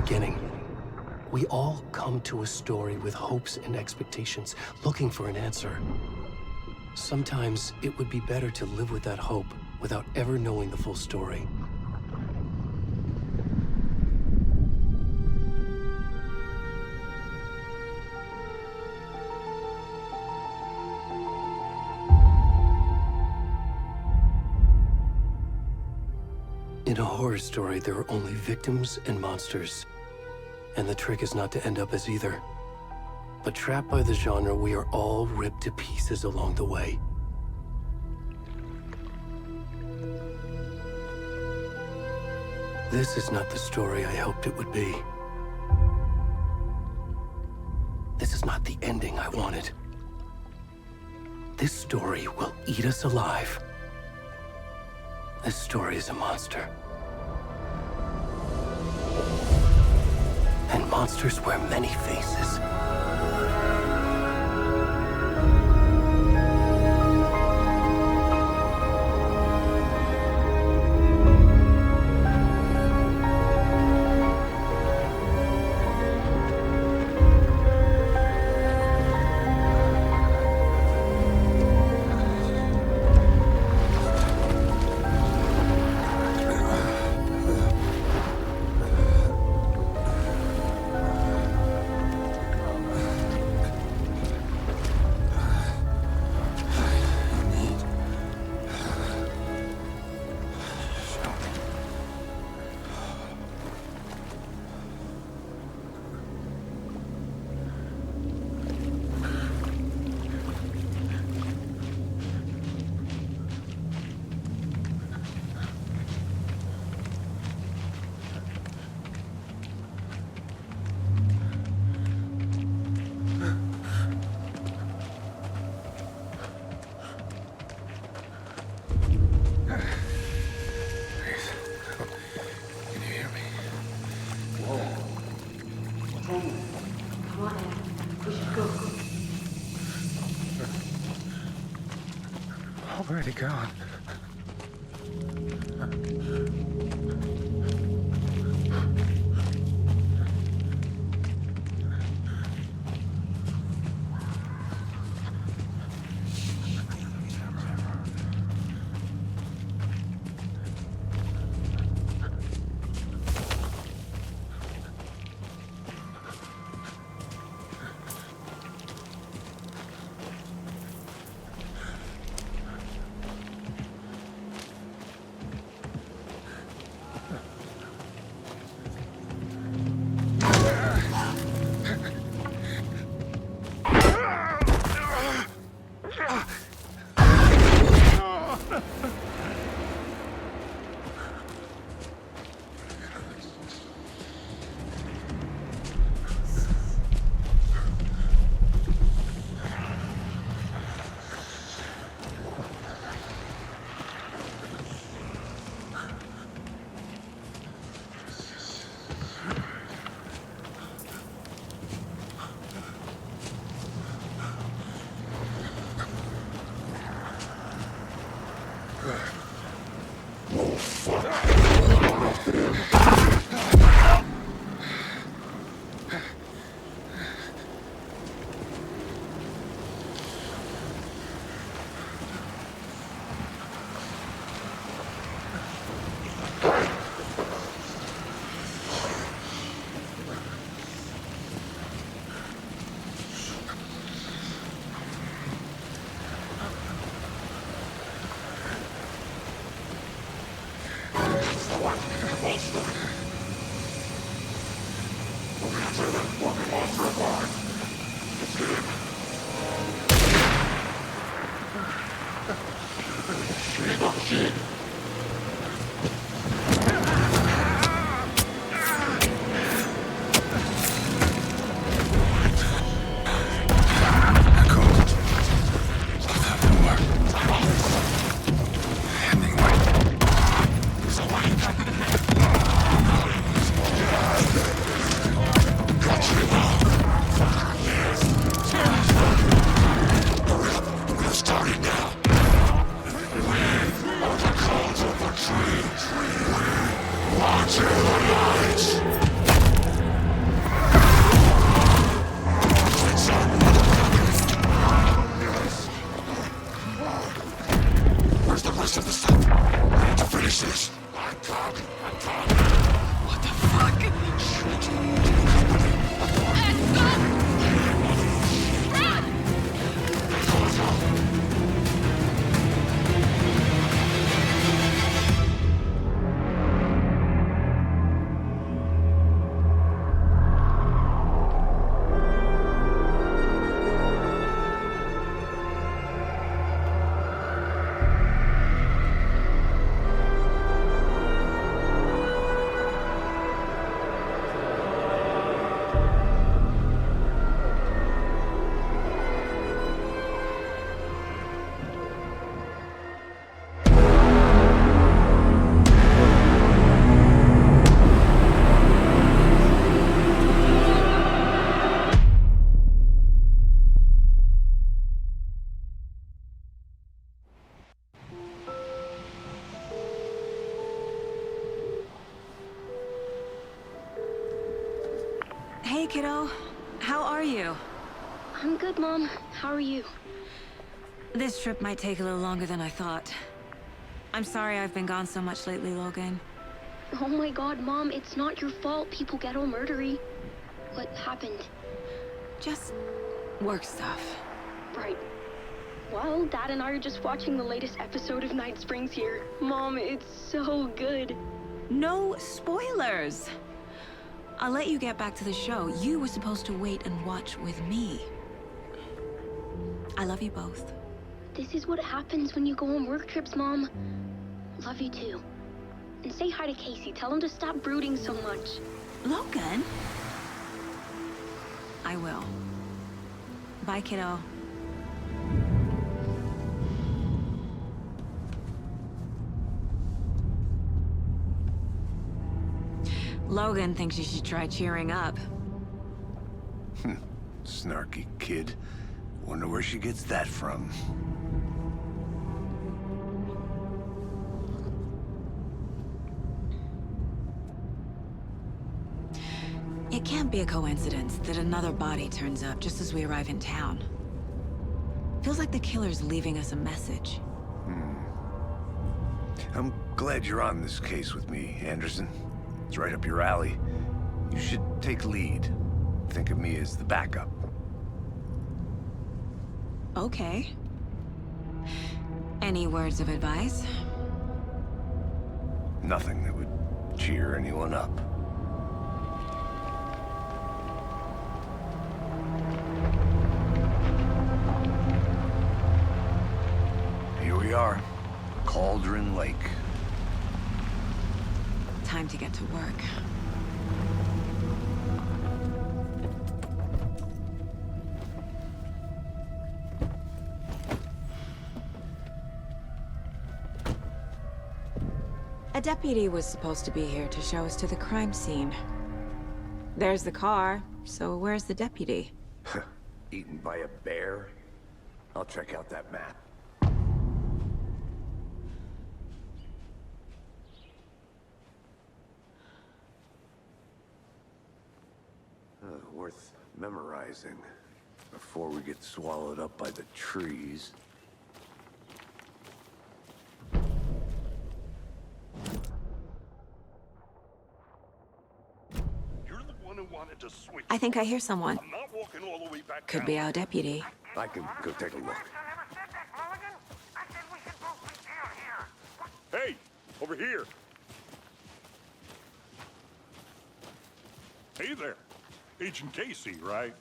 beginning. We all come to a story with hopes and expectations, looking for an answer. Sometimes it would be better to live with that hope without ever knowing the full story. In a horror story, there are only victims and monsters. And the trick is not to end up as either. But trapped by the genre, we are all ripped to pieces along the way. This is not the story I hoped it would be. This is not the ending I wanted. This story will eat us alive. This story is a monster. And monsters wear many faces. Where'd he go? I'm good, Mom. How are you? This trip might take a little longer than I thought. I'm sorry I've been gone so much lately, Logan. Oh my god, Mom, it's not your fault people get all murdery. What happened? Just work stuff. Right. Well, Dad and I are just watching the latest episode of Night Springs here. Mom, it's so good. No spoilers! I'll let you get back to the show. You were supposed to wait and watch with me. I love you both. This is what happens when you go on work trips, Mom. Love you too. And say hi to Casey. Tell him to stop brooding so much. Logan? I will. Bye, kiddo. Logan thinks you should try cheering up. Snarky kid. Wonder where she gets that from. It can't be a coincidence that another body turns up just as we arrive in town. Feels like the killer's leaving us a message. I'm glad you're on this case with me, Anderson. It's right up your alley. You should take lead. Think of me as the backup. Okay. Any words of advice? Nothing that would cheer anyone up. Here we are. Cauldron Lake. Time to get to work. A deputy was supposed to be here to show us to the crime scene. There's the car, so where's the deputy? Eaten by a bear? I'll check out that map. Worth memorizing before we get swallowed up by the trees. You're the one who wanted to switch. I think I hear someone. I'm not walking all the way back Could down. be our deputy. I can go take a look. Hey, over here. Hey there. Agent Casey, right?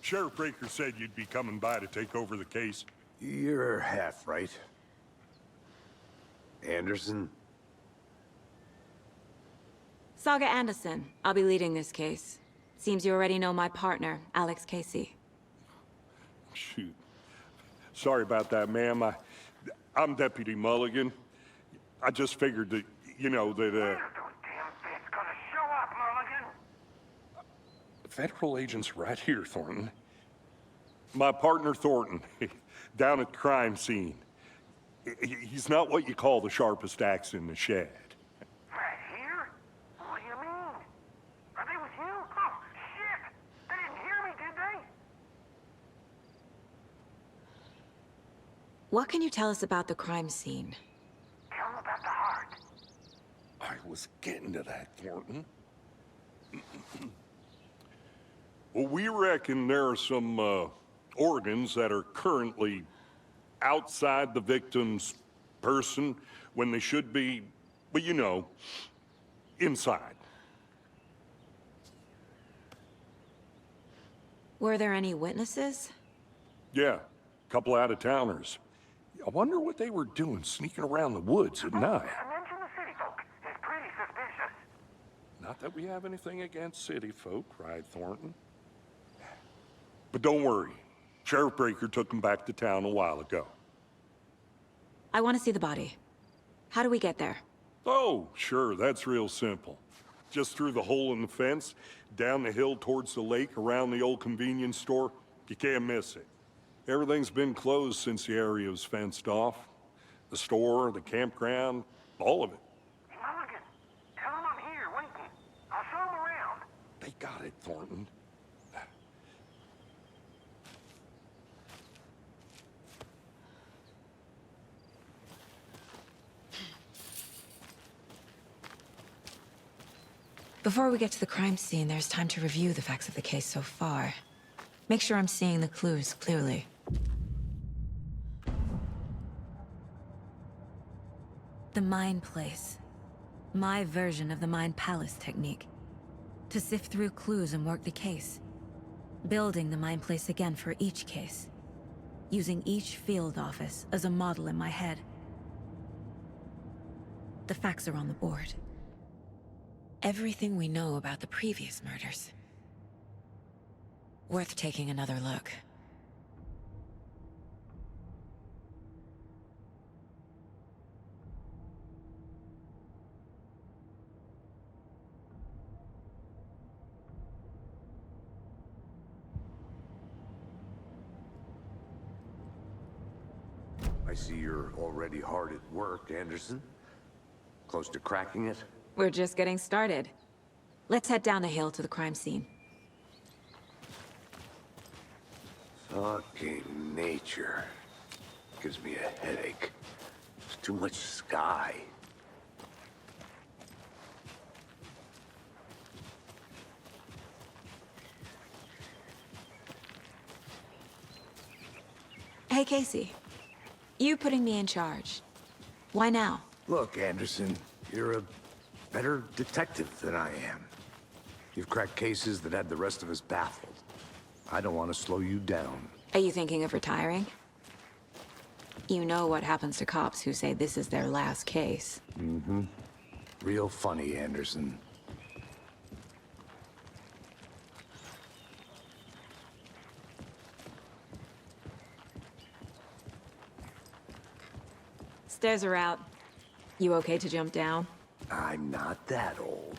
Sheriff Breaker said you'd be coming by to take over the case. You're half right. Anderson? Saga Anderson. I'll be leading this case. Seems you already know my partner, Alex Casey. Shoot. Sorry about that, ma'am. I'm Deputy Mulligan. I just figured that, you know, that, Federal agent's right here, Thornton. My partner, Thornton, down at the crime scene. He's not what you call the sharpest axe in the shed. Right here? What do you mean? Are they with you? Oh, shit! They didn't hear me, did they? What can you tell us about the crime scene? Tell them about the heart. I was getting to that, Thornton. Well, we reckon there are some organs that are currently outside the victim's person when they should be, well, you know, inside. Were there any witnesses? Yeah, a couple out-of-towners. I wonder what they were doing sneaking around the woods at night. Mention the city folk. It's pretty suspicious. Not that we have anything against city folk, right, Thornton? But don't worry. Sheriff Breaker took them back to town a while ago. I want to see the body. How do we get there? Oh, sure, that's real simple. Just through the hole in the fence, down the hill towards the lake, around the old convenience store. You can't miss it. Everything's been closed since the area was fenced off. The store, the campground, all of it. Mulligan, tell them I'm here waiting. I'll show them around. They got it, Thornton. Before we get to the crime scene, there's time to review the facts of the case so far. Make sure I'm seeing the clues clearly. The Mind Place. My version of the Mind Palace technique. To sift through clues and work the case. Building the Mind Place again for each case. Using each field office as a model in my head. The facts are on the board. Everything we know about the previous murders. Worth taking another look. I see you're already hard at work, Anderson. Close to cracking it? We're just getting started. Let's head down the hill to the crime scene. Fucking nature. Gives me a headache. There's too much sky. Hey, Casey. You putting me in charge. Why now? Look, Anderson, you're a better detective than I am. You've cracked cases that had the rest of us baffled. I don't want to slow you down. Are you thinking of retiring? You know what happens to cops who say this is their last case. Mm-hmm. Real funny, Anderson. Stairs are out. You okay to jump down? I'm not that old.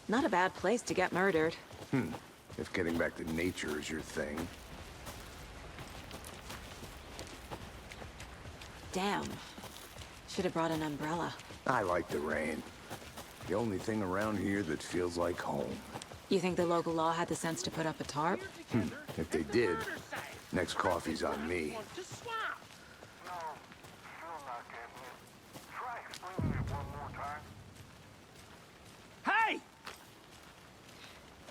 Not a bad place to get murdered. If getting back to nature is your thing. Damn. Should have brought an umbrella. I like the rain. The only thing around here that feels like home. You think the local law had the sense to put up a tarp? If they did, next coffee's on me. No, still not getting it. Try explaining it one more time. Hey!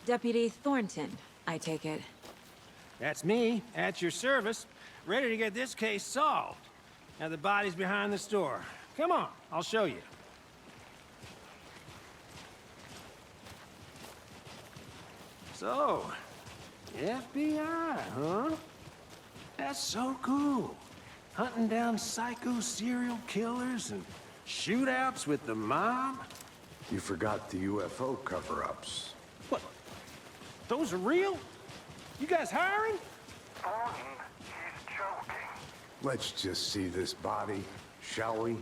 Deputy Thornton, I take it. That's me, at your service, ready to get this case solved. Now the body's behind the store. Come on, I'll show you. So, FBI, huh? That's so cool. Hunting down psycho serial killers and shootouts with the mob. You forgot the UFO cover-ups. What? Those are real? You guys hiring? Thornton, he's joking. Let's just see this body, shall we?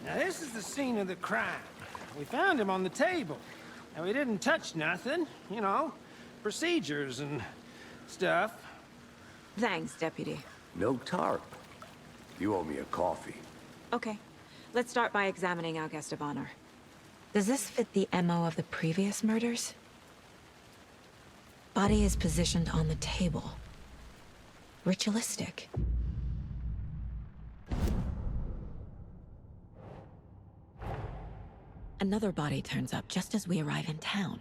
Now this is the scene of the crime. We found him on the table. And we didn't touch nothing, you know, procedures and stuff. Thanks, Deputy. No tarp. You owe me a coffee. Okay. Let's start by examining our guest of honor. Does this fit the MO of the previous murders? Body is positioned on the table. Ritualistic. Another body turns up just as we arrive in town.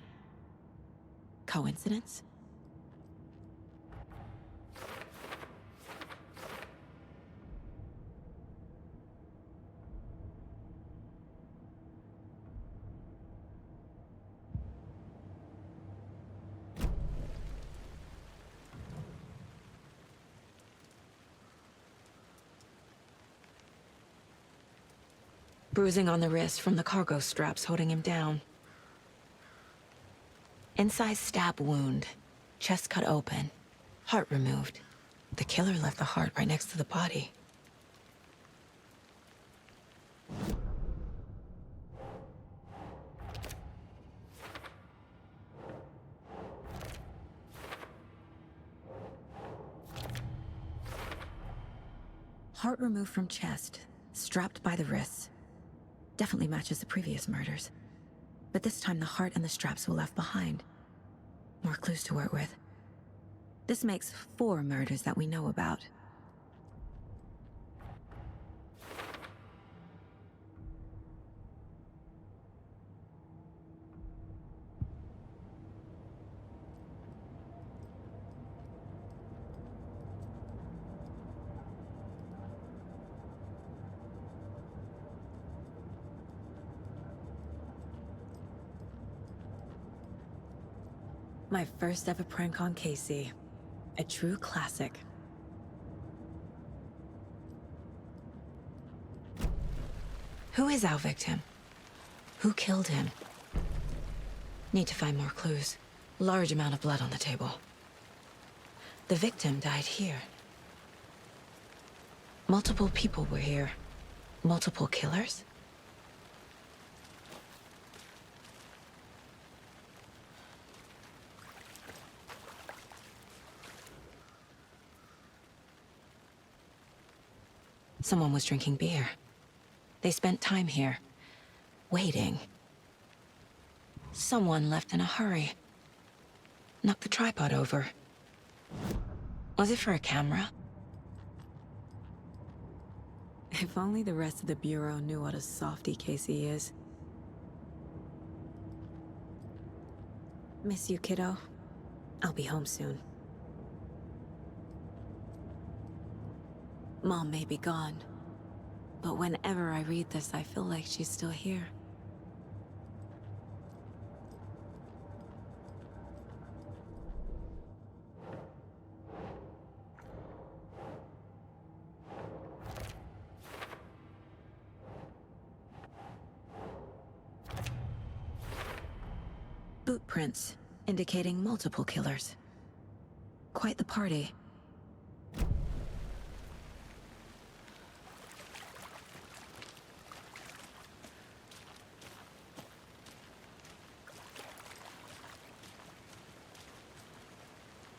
Coincidence? Bruising on the wrist from the cargo straps holding him down. Incised stab wound. Chest cut open. Heart removed. The killer left the heart right next to the body. Heart removed from chest, strapped by the wrists. Definitely matches the previous murders. But this time the heart and the straps were left behind. More clues to work with. This makes 4 murders that we know about. My first ever prank on Casey. A true classic. Who is our victim? Who killed him? Need to find more clues. Large amount of blood on the table. The victim died here. Multiple people were here. Multiple killers? Someone was drinking beer. They spent time here, waiting. Someone left in a hurry. Knocked the tripod over. Was it for a camera? If only the rest of the Bureau knew what a softy Casey is. Miss you, kiddo. I'll be home soon. Mom may be gone, but whenever I read this, I feel like she's still here. Boot prints, indicating multiple killers. Quite the party.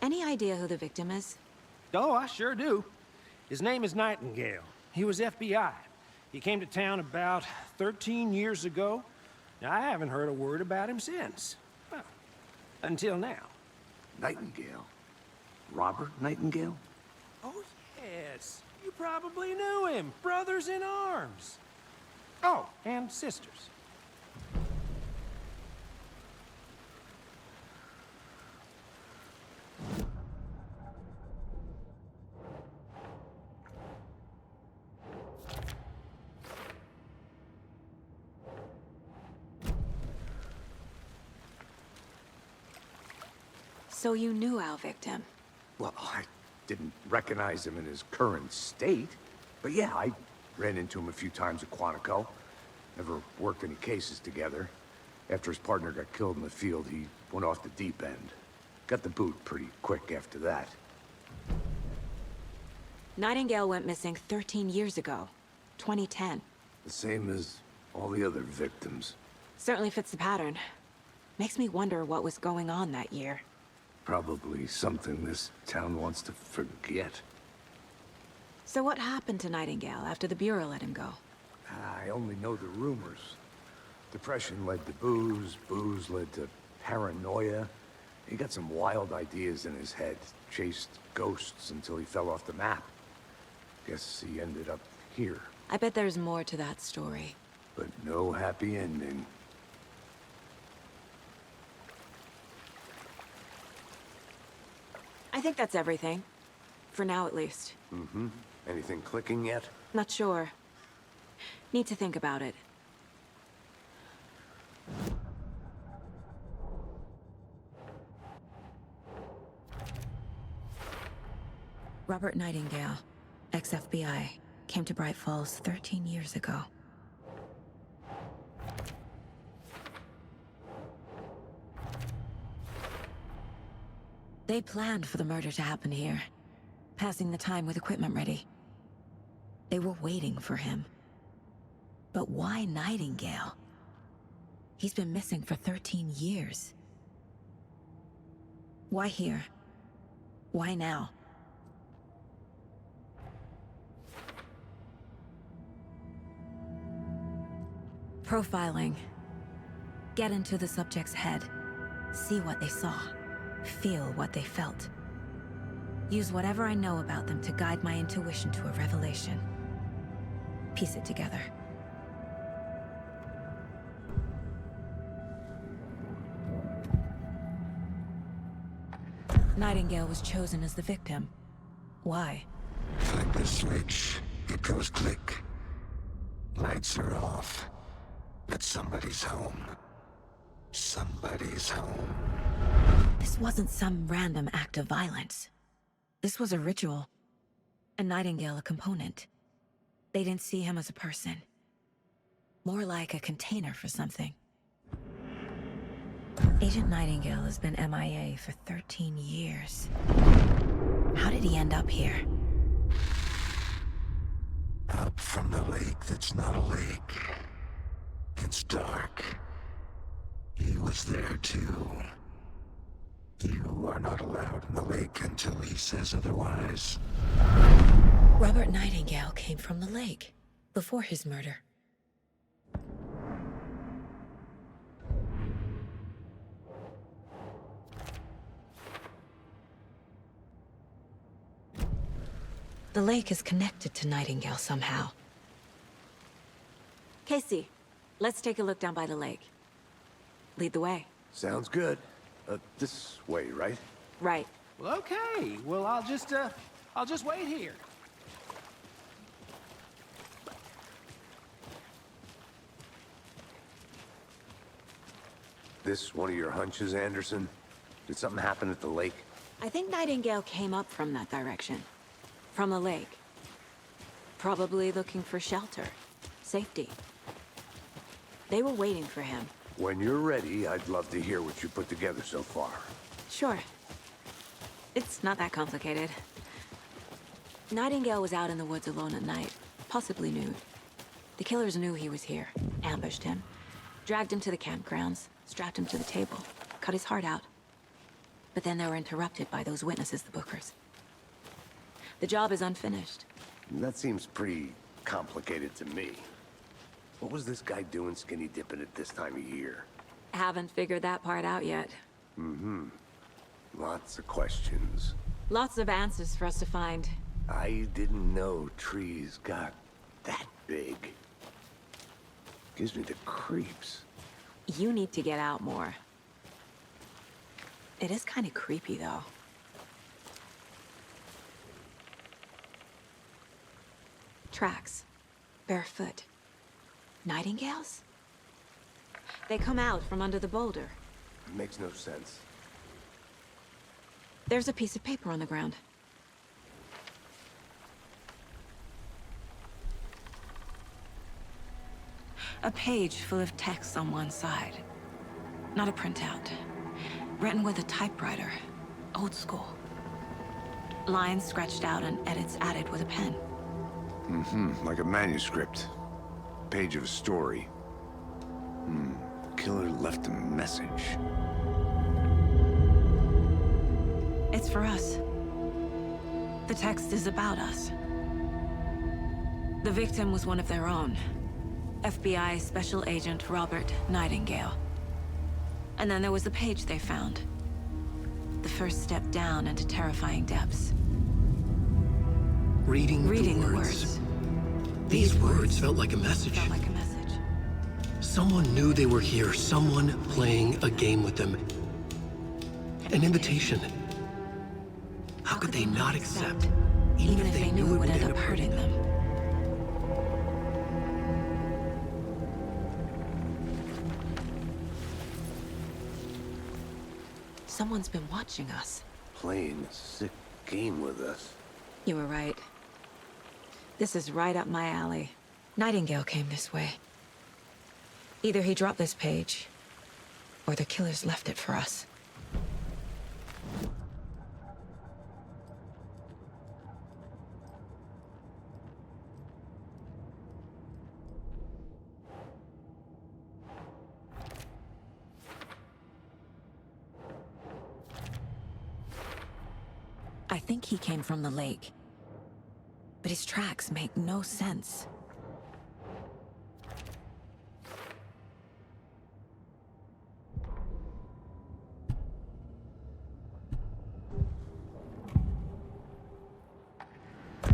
Any idea who the victim is? Oh, I sure do. His name is Nightingale. He was FBI. He came to town about 13 years ago. Now, I haven't heard a word about him since. Well, until now. Nightingale? Robert Nightingale? Oh, yes. You probably knew him. Brothers in arms. Oh, and sisters. So you knew our victim? Well, I didn't recognize him in his current state. But yeah, I ran into him a few times at Quantico. Never worked any cases together. After his partner got killed in the field, he went off the deep end. Got the boot pretty quick after that. Nightingale went missing 13 years ago. 2010. The same as all the other victims. Certainly fits the pattern. Makes me wonder what was going on that year. Probably something this town wants to forget. So what happened to Nightingale after the Bureau let him go? I only know the rumors. Depression led to booze, booze led to paranoia. He got some wild ideas in his head, chased ghosts until he fell off the map. Guess he ended up here, I bet there's more to that story. but no happy ending. I think that's everything. For now, at least. Mm-hmm. Anything clicking yet? Not sure. Need to think about it. Robert Nightingale, ex-FBI, came to Bright Falls 13 years ago. They planned for the murder to happen here, passing the time with equipment ready. They were waiting for him. But why Nightingale? He's been missing for 13 years. Why here? Why now? Profiling. Get into the subject's head. See what they saw. Feel what they felt. Use whatever I know about them to guide my intuition to a revelation. Piece it together. Nightingale was chosen as the victim. Why? Flip the switch. It goes click. Lights are off. But somebody's home. Somebody's home. This wasn't some random act of violence. This was a ritual. And Nightingale a component. They didn't see him as a person. More like a container for something. Agent Nightingale has been MIA for 13 years. How did he end up here? Up from the lake that's not a lake. It's dark. He was there too. You are not allowed in the lake until he says otherwise. Robert Nightingale came from the lake, before his murder. The lake is connected to Nightingale somehow. Casey, let's take a look down by the lake. Lead the way. Sounds good. This way, right? Right. Well, okay. Well, I'll just wait here. This one of your hunches, Anderson? Did something happen at the lake? I think Nightingale came up from that direction. From the lake. Probably looking for shelter. Safety. They were waiting for him. When you're ready, I'd love to hear what you put together so far. Sure. It's not that complicated. Nightingale was out in the woods alone at night, possibly nude. The killers knew he was here, ambushed him, dragged him to the campgrounds, strapped him to the table, cut his heart out. But then they were interrupted by those witnesses, the Bookers. The job is unfinished. That seems pretty complicated to me. What was this guy doing skinny dipping at this time of year? Haven't figured that part out yet. Lots of questions. Lots of answers for us to find. I didn't know trees got that big. Gives me the creeps. You need to get out more. It is kind of creepy, though. Tracks. Barefoot. Nightingales? They come out from under the boulder. Makes no sense. There's a piece of paper on the ground. A page full of text on one side. Not a printout. Written with a typewriter. Old school. Lines scratched out and edits added with a pen. Like a manuscript. Page of a story. Killer left a message. It's for us. The text is about us. The victim was one of their own. FBI Special Agent Robert Nightingale. And then there was the page they found. The first step down into terrifying depths. Reading Reading the words. These words felt like a message. Felt like a message. Someone knew they were here. Someone playing a game with them. An invitation. How could they not accept? Even if they knew it would end up hurting them. Someone's been watching us. Playing a sick game with us. You were right. This is right up my alley. Nightingale came this way. Either he dropped this page, or the killers left it for us. think he came from the lake. But his tracks make no sense.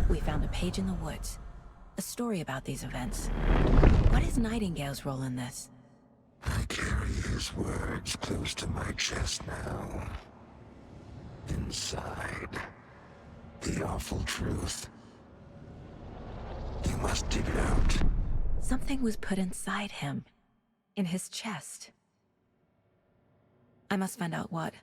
We found a page in the woods. A story about these events. What is Nightingale's role in this? I carry his words close to my chest now. Inside, the awful truth. You must dig it out. Something was put inside him. In his chest. I must find out what.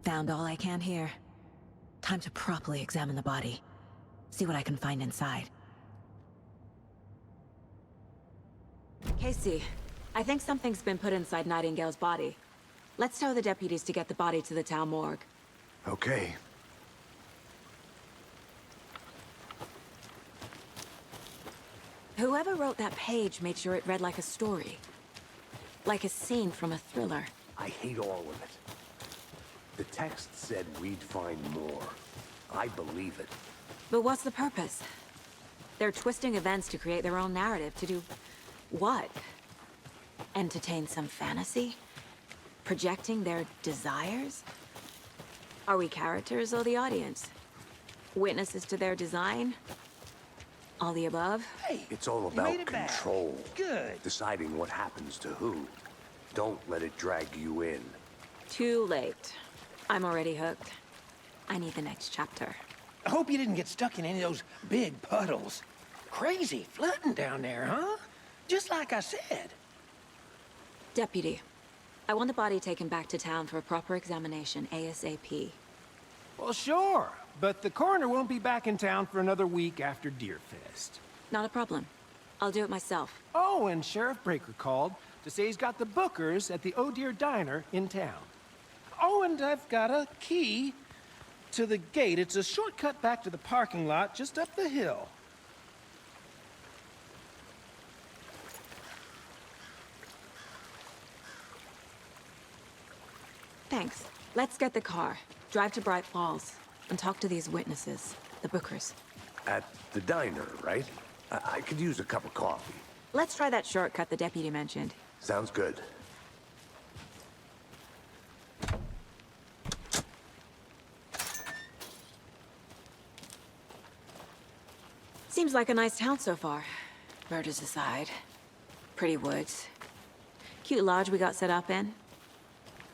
Found all I can here. Time to properly examine the body. See what I can find inside. Casey, I think something's been put inside Nightingale's body. Let's tell the deputies to get the body to the town morgue. Okay. Whoever wrote that page made sure it read like a story. Like a scene from a thriller. I hate all of it. The text said we'd find more. I believe it. But what's the purpose? They're twisting events to create their own narrative. To do what? Entertain some fantasy? Projecting their desires? Are we characters or the audience? Witnesses to their design? All the above? Hey, It's all you about made it back. control. Good. Deciding what happens to who. Don't let it drag you in. Too late. I'm already hooked. I need the next chapter. I hope you didn't get stuck in any of those big puddles. Crazy flooding down there, huh? Just like I said. Deputy, I want the body taken back to town for a proper examination, ASAP. Well, sure. But the coroner won't be back in town for another week after Deerfest. Not a problem. I'll do it myself. Oh, and Sheriff Breaker called to say he's got the Bookers at the Oh Dear Diner in town. Oh, and I've got a key to the gate. It's a shortcut back to the parking lot just up the hill. Thanks. Let's get the car, drive to Bright Falls, and talk to these witnesses, the Bookers. At the diner, right? I could use a cup of coffee. Let's try that shortcut the deputy mentioned. Sounds good. Seems like a nice town so far. Murders aside. Pretty woods. Cute lodge we got set up in.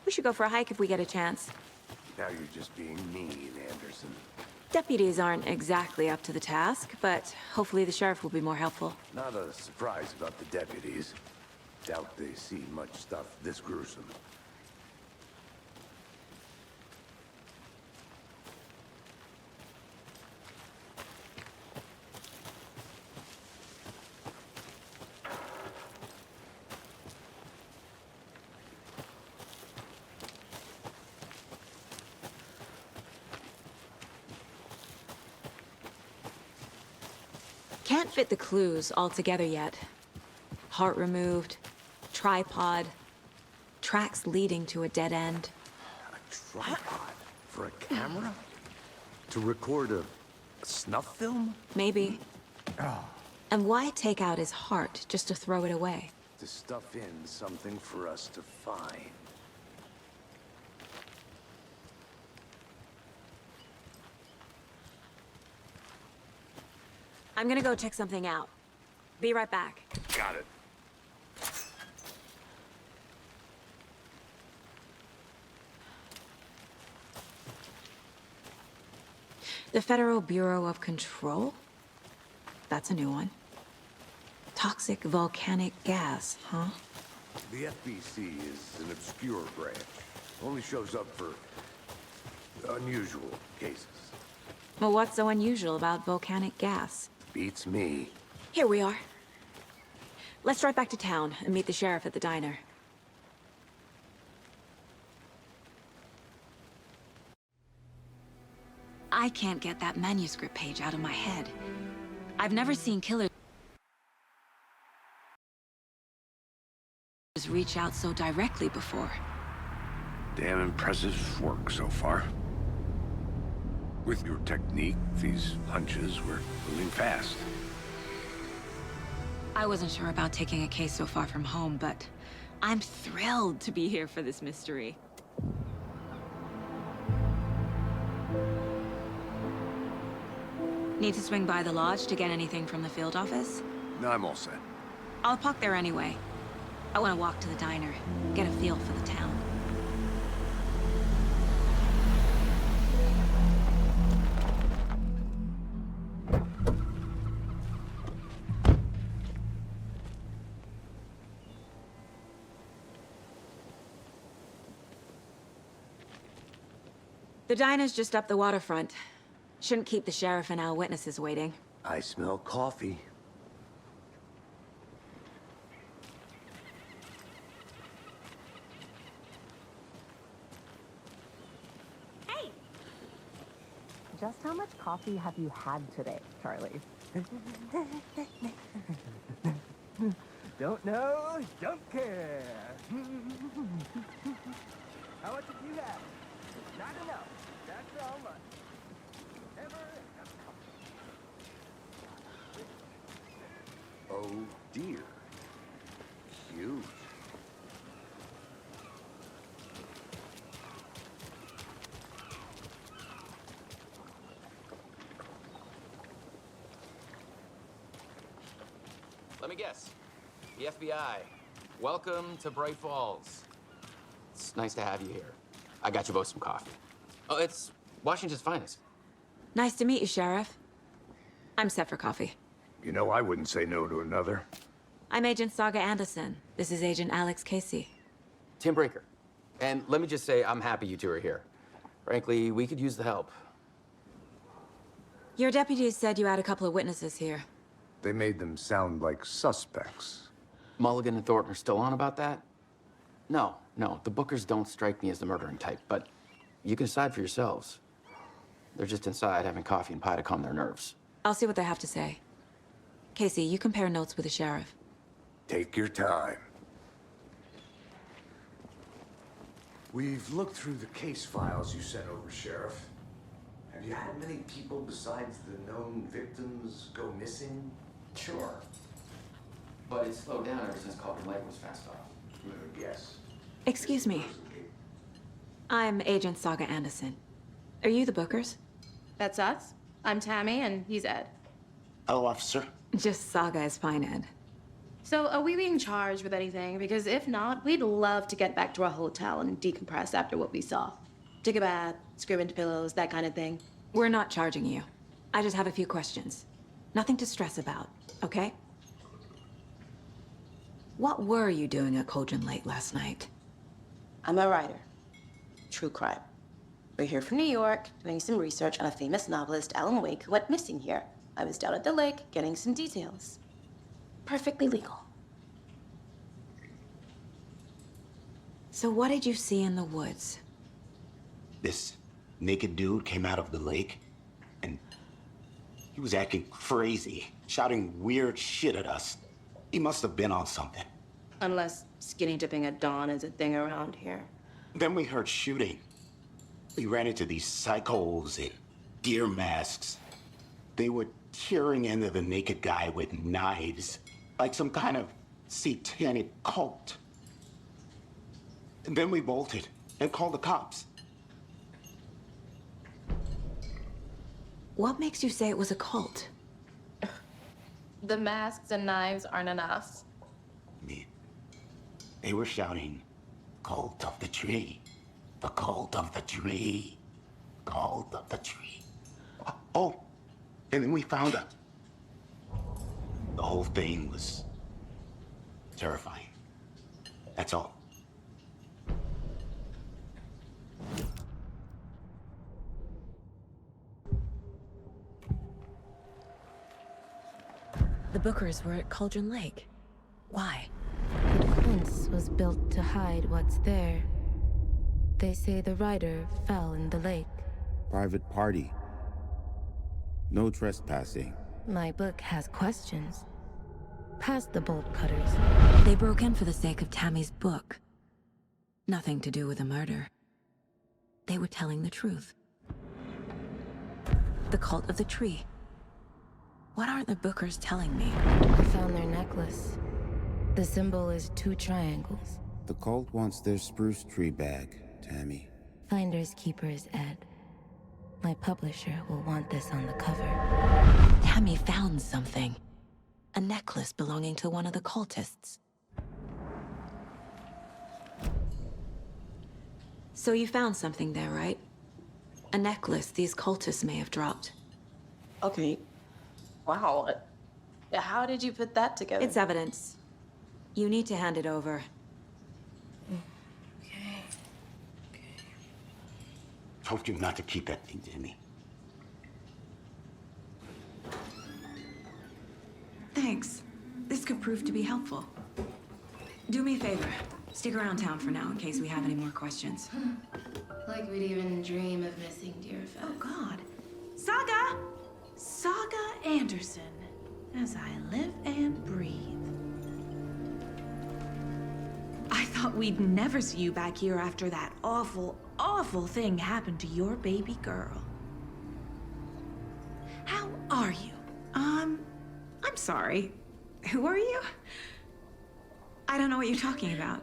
We should go for a hike if we get a chance. Now you're just being mean, Anderson. Deputies aren't exactly up to the task, but hopefully the sheriff will be more helpful. Not a surprise about the deputies. Doubt they see much stuff this gruesome. Can't fit the clues all together yet. Heart removed, tripod, tracks leading to a dead end. A tripod? For a camera? To record a snuff film? Maybe. And why take out his heart just to throw it away? To stuff in something for us to find. I'm gonna go check something out. Be right back. Got it. The Federal Bureau of Control? That's a new one. Toxic volcanic gas, huh? The FBC is an obscure branch. Only shows up for unusual cases. Well, what's so unusual about volcanic gas? Beats me. Here we are. Let's drive back to town and meet the sheriff at the diner. I can't get that manuscript page out of my head. I've never seen killers others reach out so directly before. Damn impressive work so far. With your technique, these hunches were moving fast. I wasn't sure about taking a case so far from home, but I'm thrilled to be here for this mystery. Need to swing by the lodge to get anything from the field office? No, I'm all set. I'll park there anyway. I want to walk to the diner, get a feel for the town. The diner's just up the waterfront. Shouldn't keep the sheriff and our witnesses waiting. I smell coffee. Hey! Just how much coffee have you had today, Charlie? Don't know, don't care. How much have you had? Not enough. That's all much. Never enough coffee. Oh dear. Cute. Let me guess. The FBI. Welcome to Bright Falls. It's nice to have you here. I got you both some coffee. Oh, it's Washington's finest. Nice to meet you, Sheriff. I'm set for coffee. You know, I wouldn't say no to another. I'm Agent Saga Anderson. This is Agent Alex Casey. Tim Breaker. And let me just say, I'm happy you two are here. Frankly, we could use the help. Your deputies said you had a couple of witnesses here. They made them sound like suspects. Mulligan and Thornton are still on about that? No, the Bookers don't strike me as the murdering type, but you can decide for yourselves. They're just inside having coffee and pie to calm their nerves. I'll see what they have to say. Casey, you compare notes with the sheriff. Take your time. We've looked through the case files you sent over, Sheriff. Have you had many people besides the known victims go missing? Sure. But it's slowed down ever since Calder Lake was fast off. Yes. Excuse me. I'm Agent Saga Anderson. Are you the Bookers? That's us. I'm Tammy, and he's Ed. Hello, officer. Just Saga is fine, Ed. So, are we being charged with anything? Because if not, we'd love to get back to our hotel and decompress after what we saw. Take a bath, scream into pillows, that kind of thing. We're not charging you. I just have a few questions. Nothing to stress about, okay? What were you doing at Cauldron Lake last night? I'm a writer. True crime. We're here from New York, doing some research on a famous novelist, Alan Wake, who went missing here. I was down at the lake, getting some details. Perfectly legal. So what did you see in the woods? This naked dude came out of the lake, and he was acting crazy, shouting weird shit at us. He must have been on something. Unless skinny dipping at dawn is a thing around here. Then we heard shooting. We ran into these psychos in deer masks. They were tearing into the naked guy with knives, like some kind of satanic cult. And then we bolted and called the cops. What makes you say it was a cult? The masks and knives aren't enough. They were shouting, "Cult of the tree, the cult of the tree, cult of the tree." Oh, and then we found out. The whole thing was terrifying. That's all. The Bookers were at Cauldron Lake. Why? The fence was built to hide what's there. They say the rider fell in the lake. Private party. No trespassing. My book has questions. past the bolt cutters. They broke in for the sake of Tammy's book. Nothing to do with the murder. They were telling the truth. The cult of the tree. What aren't the Bookers telling me? I found their necklace. The symbol is 2 triangles. The cult wants their spruce tree back, Tammy. Finders keepers, Ed. My publisher will want this on the cover. Tammy found something. A necklace belonging to one of the cultists. So you found something there, right? A necklace these cultists may have dropped. Okay. Wow. How did you put that together? It's evidence. You need to hand it over. Told you not to keep that thing, Tammy. Thanks. This could prove to be helpful. Do me a favor. Stick around town for now in case we have any more questions. Like we'd even dream of missing Deerfest. Oh, God. Saga! Saga Anderson. As I live and breathe. I thought we'd never see you back here after that awful, awful thing happened to your baby girl. How are you? I'm sorry. Who are you? I don't know what you're talking about.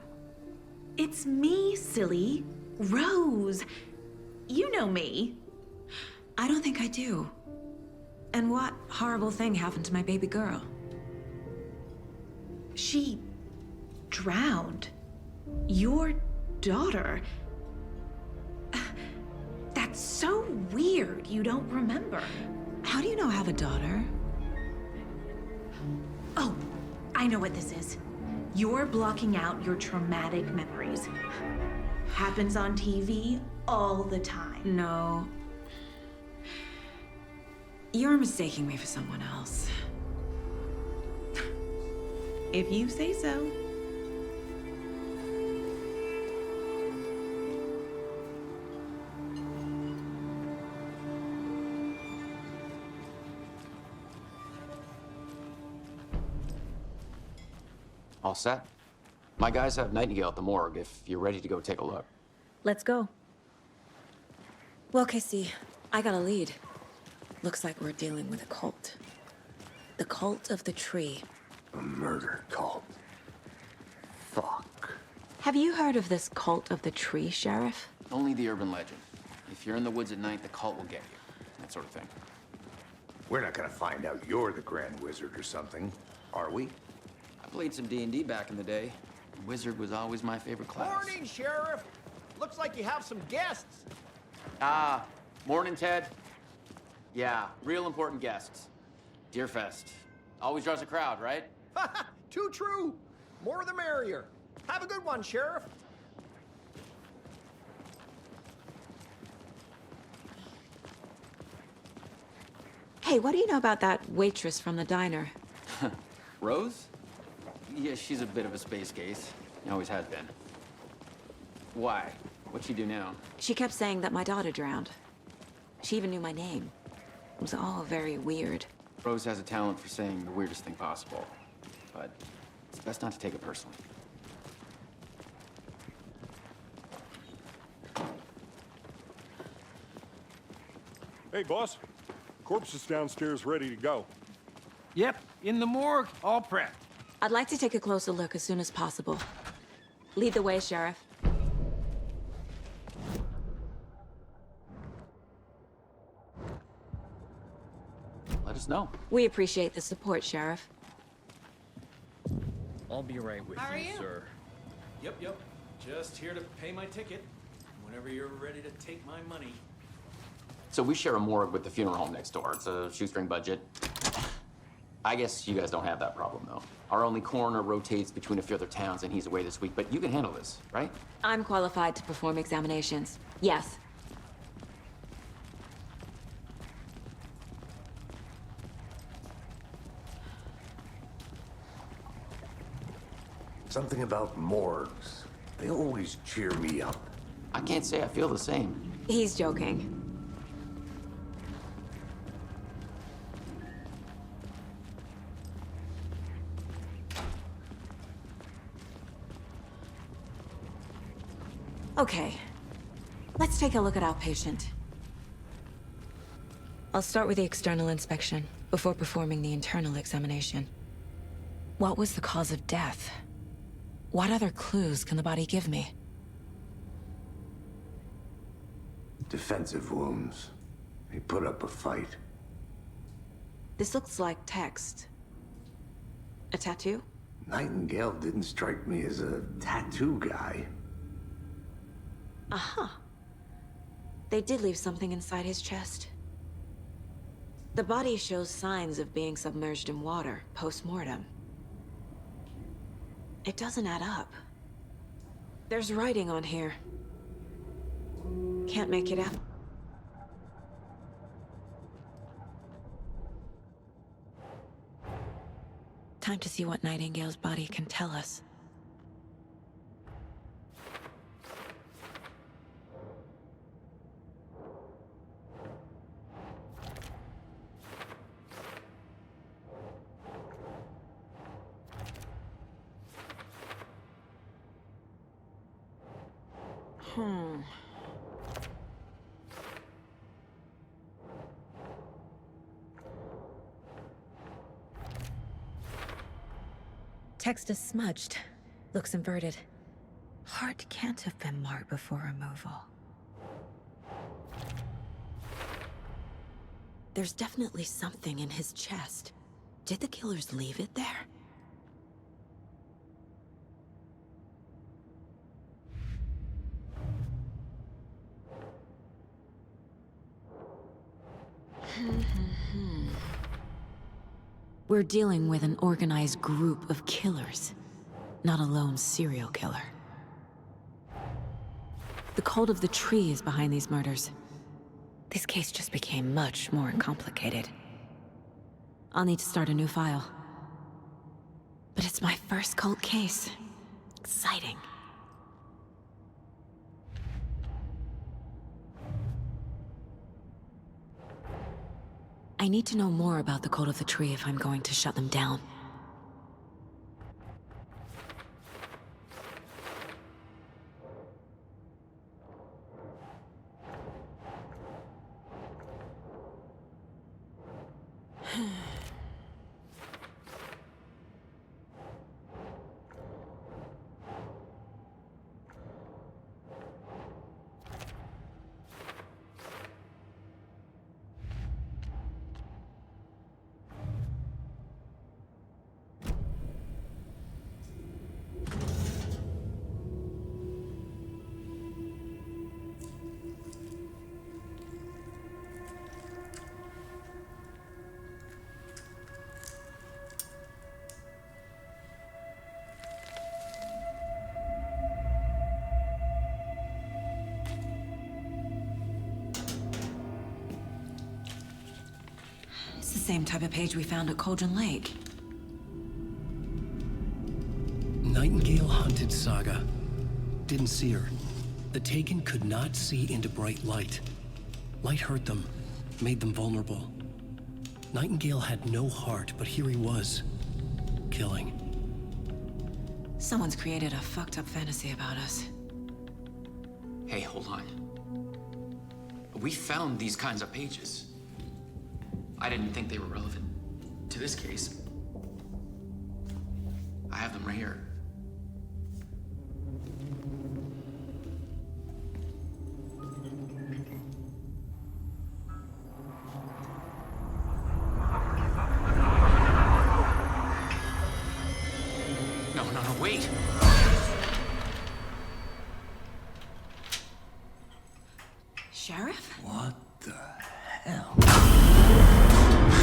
It's me, silly. Rose. You know me. I don't think I do. And what horrible thing happened to my baby girl? She drowned. Your daughter. That's so weird you don't remember. How do you know I have a daughter? Oh, I know what this is. You're blocking out your traumatic memories. Happens on TV all the time. No. You're mistaking me for someone else. If you say so. All set? My guys have Nightingale at the morgue if you're ready to go take a look. Let's go. Well, Casey, I got a lead. Looks like we're dealing with a cult. The cult of the tree. A murder cult. Fuck. Have you heard of this cult of the tree, Sheriff? Only the urban legend. If you're in the woods at night, the cult will get you. That sort of thing. We're not gonna find out you're the Grand Wizard or something, are we? I played some D&D back in the day. Wizard was always my favorite class. Morning, Sheriff. Looks like you have some guests. Ah, morning, Ted. Yeah, real important guests. Deerfest. Always draws a crowd, right? Too true. More the merrier. Have a good one, Sheriff. Hey, what do you know about that waitress from the diner? Rose? Yeah, she's a bit of a space case. Always has been. Why? What'd she do now? She kept saying that my daughter drowned. She even knew my name. It was all very weird. Rose has a talent for saying the weirdest thing possible. But it's best not to take it personally. Hey, boss. Corpse is downstairs ready to go. Yep, in the morgue, all prepped. I'd like to take a closer look as soon as possible. Lead the way, Sheriff. Let us know. We appreciate the support, Sheriff. I'll be right with How are you, you? sir. Yep. Just here to pay my ticket. Whenever you're ready to take my money. So we share a morgue with the funeral home next door. It's a shoestring budget. I guess you guys don't have that problem, though. Our only coroner rotates between a few other towns, and he's away this week. But you can handle this, right? I'm qualified to perform examinations. Yes. Something about morgues. They always cheer me up. I can't say I feel the same. He's joking. Okay. Let's take a look at outpatient. I'll start with the external inspection, before performing the internal examination. What was the cause of death? What other clues can the body give me? Defensive wounds. He put up a fight. This looks like text. A tattoo? Nightingale didn't strike me as a tattoo guy. Aha. They did leave something inside his chest. The body shows signs of being submerged in water, post-mortem. It doesn't add up. There's writing on here. Can't make it out. Time to see what Nightingale's body can tell us. Text is smudged. Looks inverted. Heart can't have been marked before removal. There's definitely something in his chest. Did the killers leave it there? We're dealing with an organized group of killers, not a lone serial killer. The cult of the tree is behind these murders. This case just became much more complicated. I'll need to start a new file. But it's my first cult case. Exciting. I need to know more about the cult of the tree if I'm going to shut them down. It's the same type of page we found at Cauldron Lake. Nightingale hunted Saga. Didn't see her. The Taken could not see into bright light. Light hurt them, made them vulnerable. Nightingale had no heart, but here he was, killing. Someone's created a fucked up fantasy about us. Hey, hold on. We found these kinds of pages. I didn't think they were relevant to this case. I have them right here. No, wait! Sheriff? What the hell?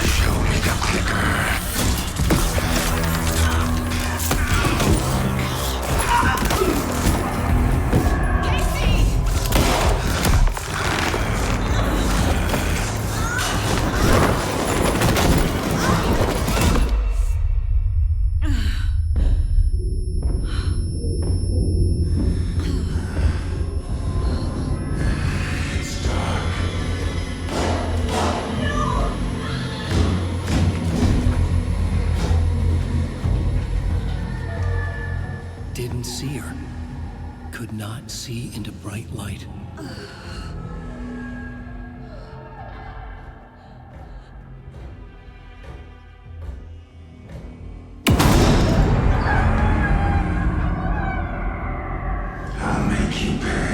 Show me the clicker. could not see into bright light. I'll make you pay.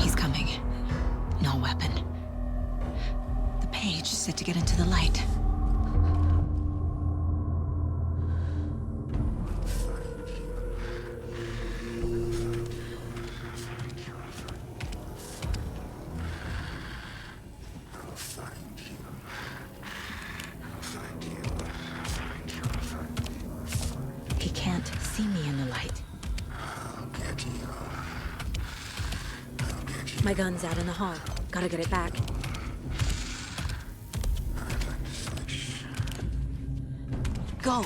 He's coming. No weapon. The page is set to get into the light. He can't see me in the light. My gun's out in the hall. Gotta get it back. Go!